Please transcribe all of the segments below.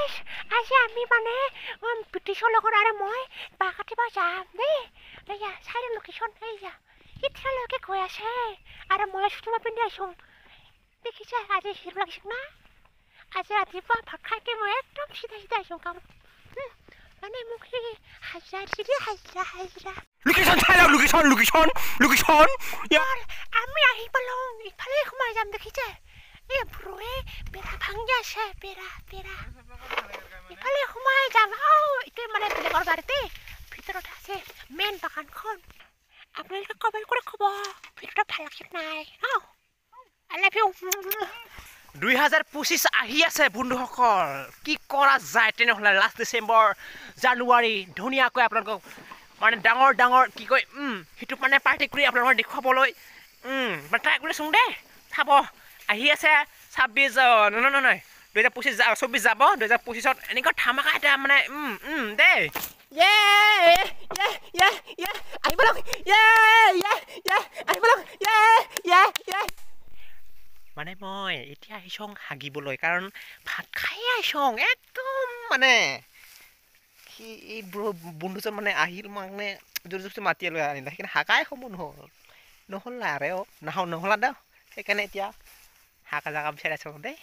গাইছ আজি আমি মানে ব্ৰিটিছৰ লগত আৰু মই বাঁহ কাটিব যাম দেই এয়া চাই লোকেশ্যন এয়া এতিয়ালৈকে গৈ আছে আৰু মই চুটিমা পিন্ধি আছোঁ দেখিছে আজি হিৰ লাগিছে না আজি ৰাতিপুৱা ভাত খাইকে মই একদম চিধা আহিছোঁ কাম মানে মোক সেই হাজিৰা লোকেশ্যন চাই লওক লোকেশ্যন আমি আহি পালোঁ ইফালে সোমাই যাম দেখিছে এই ব্ৰয়ে বেৰা ভাঙি আছে বেৰা ইফালে সোমাই যাম এইটোৱে মানে বেলেগৰ বাৰীতে ভিতৰত আছে মেইন বাগানখন আপোনালোকে কমেণ্ট কৰি ক'ব ভিতৰত ভাল লাগিছে নাই আই লাভ ইউ 2025 আহি আছে বন্ধুসকল কি কৰা যায় তেনেহ'লে লাষ্ট ডিচেম্বৰ জানুৱাৰী ধুনীয়াকৈ আপোনালোকক মানে ডাঙৰ কি কয় সেইটো মানে পাৰ্টি কৰি আপোনালোকক দেখুৱাবলৈ ট্ৰাই কৰিছোঁ দেই চাব আহি আছে 26 নহয় 2024 যাব 2025ত এনেকুৱা ধামাকা এটা মানে দেই আহিব লওক মানে মই এতিয়া আহিছোঁ হাগিবলৈ কাৰণ ভাত খাই আহিছোঁ একদম মানে সি এই বন্ধুজন মানে আহিল মানে জোৰ মাতি লৈ আনিলে সেইকাৰণে হাগাই সময় নহ'ল আৰু নহ'লা দে সেইকাৰণে এতিয়া হাগা জাগা বিচাৰি আছোঁ দেই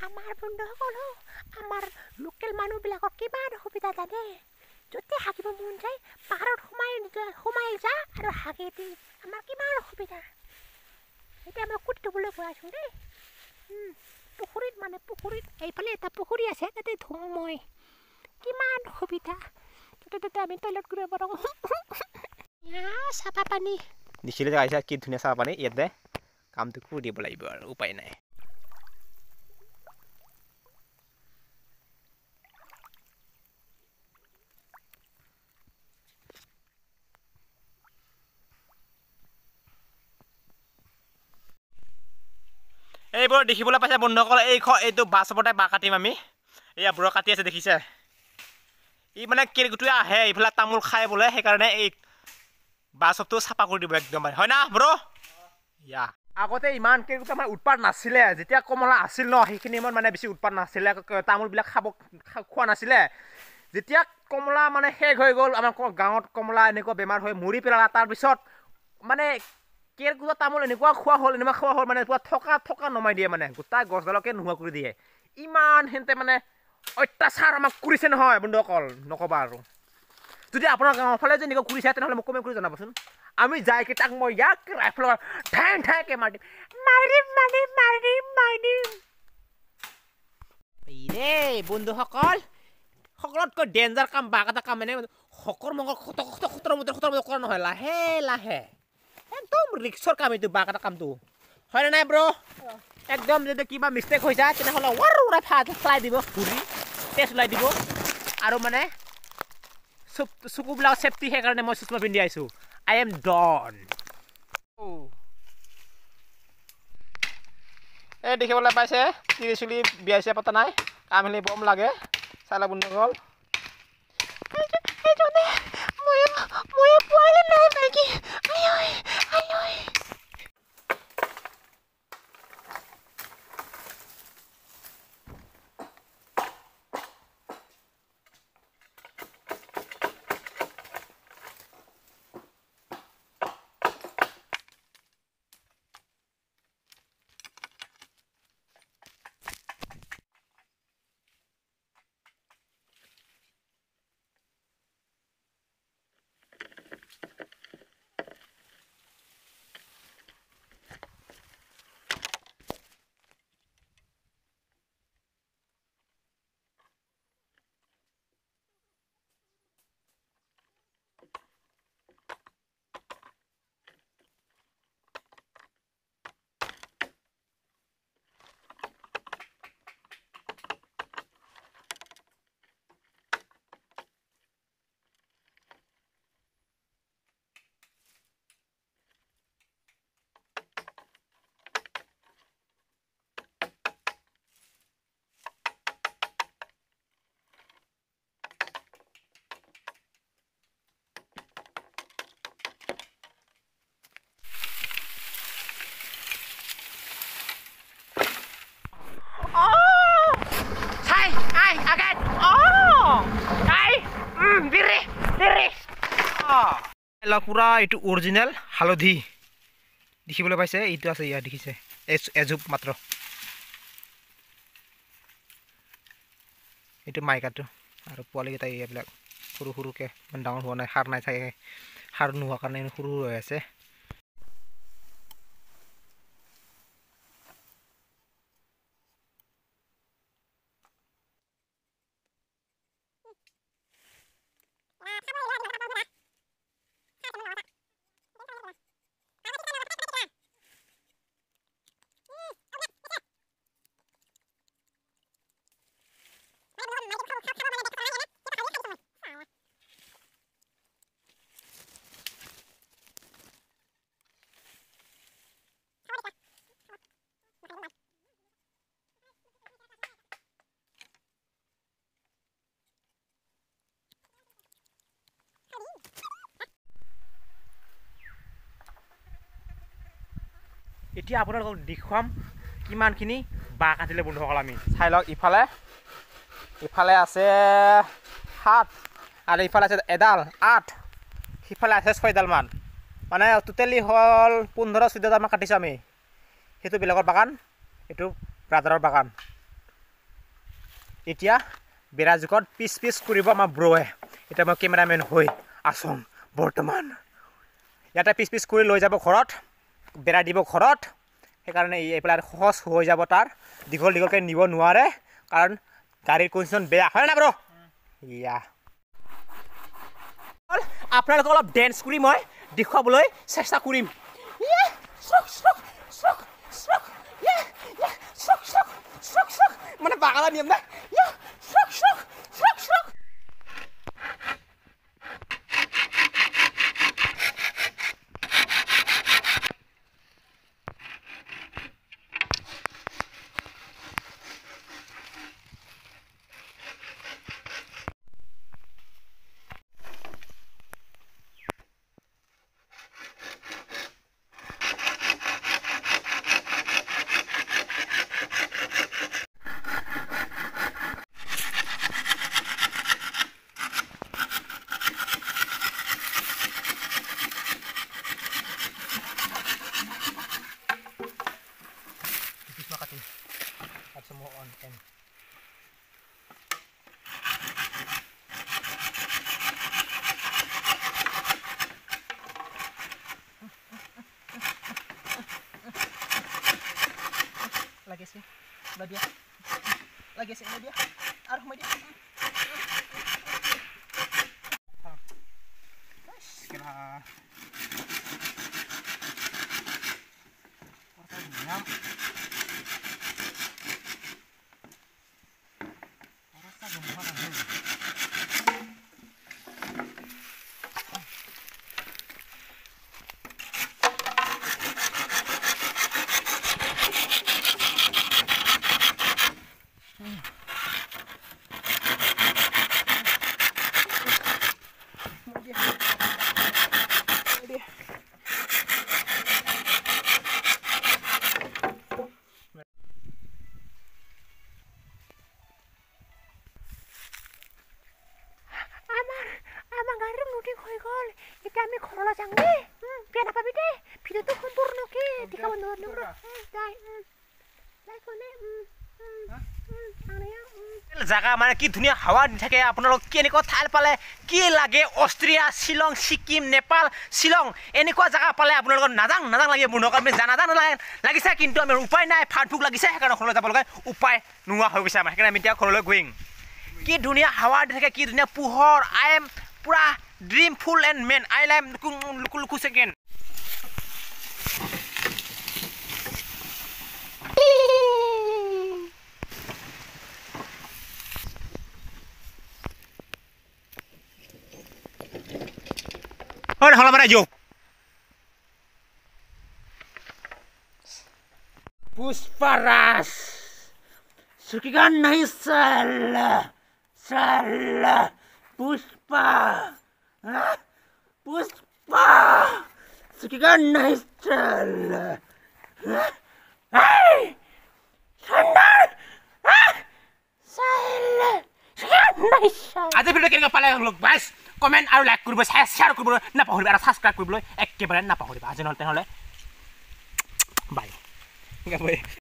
আমাৰ বন্ধুসকলো আমাৰ লোকেল মানুহবিলাকৰ কিমান অসুবিধা জানে য'তে হাগিব মন যায় পাহাৰত সোমাই যা আৰু হাগি দি আমাৰ কিমান অসুবিধা এতিয়া মই কুটি ধুবলৈ গৈ আছোঁ দেই পুখুৰীত এইফালে এটা পুখুৰী আছে তাতে ধুম মই কিমান অসুবিধা তাতে আমি টয়লেট কৰিব পাৰোঁ চাফা পানী দেখিলে যে আহিছে কি ধুনীয়া চাফা পানী ইয়াতে কামটো কৰি দিব লাগিব আৰু উপায় নাই এইবোৰ দেখিবলৈ পাইছে বন্ধুসকল এইটো বাছ ওপৰতে বাঁহ কাটিম আমি এয়া ব্ৰ কাটি আছে দেখিছে ই মানে কেৰকুটুৱে আহে এইফালে তামোল খাই বোলে সেইকাৰণে এই বাছটো চাফা কৰি দিব একদম হয় না ব্ৰ ইয়া আগতে ইমান কেৰকুটু আমাৰ উৎপাত নাছিলে যেতিয়া কমলা আছিল ন সেইখিনি ইমান মানে বেছি উৎপাত নাছিলে তামোলবিলাক খোৱা নাছিলে যেতিয়া কমলা মানে শেষ হৈ গ'ল আমাৰ গাঁৱত কমলা এনেকুৱা বেমাৰ হৈ মৰি পেলালা তাৰপিছত মানে কেৰকুটুৱা তামোল এনেকুৱা খোৱা হ'ল মানে পুৰা থকা নমাই দিয়ে মানে গোটাই গছডালকে নোহোৱা কৰি দিয়ে ইমান সিহঁতে মানে অত্যাচাৰ আমাক কৰিছে নহয় বন্ধুসকল নক'বা আৰু যদি আপোনাৰ গাঁৱৰ ফালে যদি এনেকুৱা কৰিছে তেনেহ'লে মোক কমেণ্ট কৰি জনাবচোন আমি যাইকে তাক মই ইয়াক ৰাইফলৰ ঠাইকে মাৰিম দেই বন্ধুসকল সকলোতকৈ ডেঞ্জাৰ কাম বাঘ এটা কাম মানে শকৰ মংগল খতৰ কৰা নহয় লাহে একদম ৰিক্সৰ কাম এইটো বাঘ এটা কামটো হয়নে নাই ব্ৰ একদম যদি কিবা মিষ্টেক হৈ যায় তেনেহ'লে চলাই দিব ঘূৰি তেজ ওলাই দিব আৰু মানে চকুবিলাক চেফটি সেইকাৰণে মই চশমা পিন্ধি আহিছোঁ আই এম ডন এই দেখিবলৈ পাইছে তিৰি চুলি বিয়া চিয়া পতা নাই কাম হিলি বম লাগে চাই বন্ধুসকল পুৰা এইটো অৰিজিনেল হালধি দেখিবলৈ পাইছে এইটো আছে ইয়াত দেখিছে এজুপ মাত্ৰ এইটো মাইকাটো আৰু পোৱালিকেইটা এইবিলাক সৰু সৰুকৈ ইমান ডাঙৰ হোৱা নাই সাৰ নাই চাগে সাৰ নোহোৱাৰ কাৰণে সৰু সৰু হৈ আছে এতিয়া আপোনালোকক দেখুৱাম কিমানখিনি বাঁহ কাটিলে বন্ধুসকল আমি চাই লওক ইফালে আছে 7 আৰু ইফালে আছে এডাল 8 সিফালে আছে 6ডাল মান মানে টোটেলি হ'ল 15-14ডাল মান কাটিছোঁ আমি সেইটো বেলেগৰ বাগান এইটো ব্ৰাদাৰৰ বাগান এতিয়া বেৰা জোখত পিচ কৰিব আমাৰ ব্ৰয়ে এতিয়া মই কেমেৰামেন হৈ আছোঁ বৰ্তমান ইয়াতে পিচ কৰি লৈ যাব ঘৰত বেৰা দিব ঘৰত সেইকাৰণে এইফালে সহজ হৈ যাব তাৰ দীঘলকৈ নিব নোৱাৰে কাৰণ গাড়ীৰ কণ্ডিশ্যন বেয়া হয় না ব্ৰ ইয়া আপোনালোকক অলপ ডেন্স কৰি মই দেখুৱাবলৈ চেষ্টা কৰিম মানে বাগানৰ নিয়ম না lagi sih dia arah dia kira আমি ঘৰলৈ যাম দেই বেয়া নাপাবি দেই ভিডিঅ'টো সম্পূৰ্ণকৈ দেখাব নোৱাৰিলোঁ জাগা মানে কি ধুনীয়া হাৱা দি থাকে আপোনালোক কেনেকুৱা ঠাই পালে কি লাগে অষ্ট্ৰেলিয়া শ্বিলং ছিকিম নেপাল শ্বিলং এনেকুৱা জাগা পালে আপোনালোকৰ নাজাং লাগে বন্ধুসকল আমি নাজাং লাগিছে কিন্তু আমাৰ উপায় নাই ফাটফুক লাগিছে সেইকাৰণে ঘৰলৈ যাব লগা উপায় নোহোৱা হৈ গৈছে আমাৰ সেইকাৰণে আমি এতিয়া ঘৰলৈ গৈম কি ধুনীয়া হাৱা দি থাকে কি ধুনীয়া পোহৰ আই এম পুৰা dreamful and man I am luku second hola hola para yo Pusparas sukigan nahi salah Puspa Puspa sukigan nahi salah hey sandal salah sukigan nahi salah ada video kira pala look guys comment আৰু like কৰিব share কৰিবলৈ নাপাহৰিবা আৰু subscribe কৰিবলৈ একেবাৰে নাপাহৰিবা আজি নহ'লে তেনেহ'লে বাই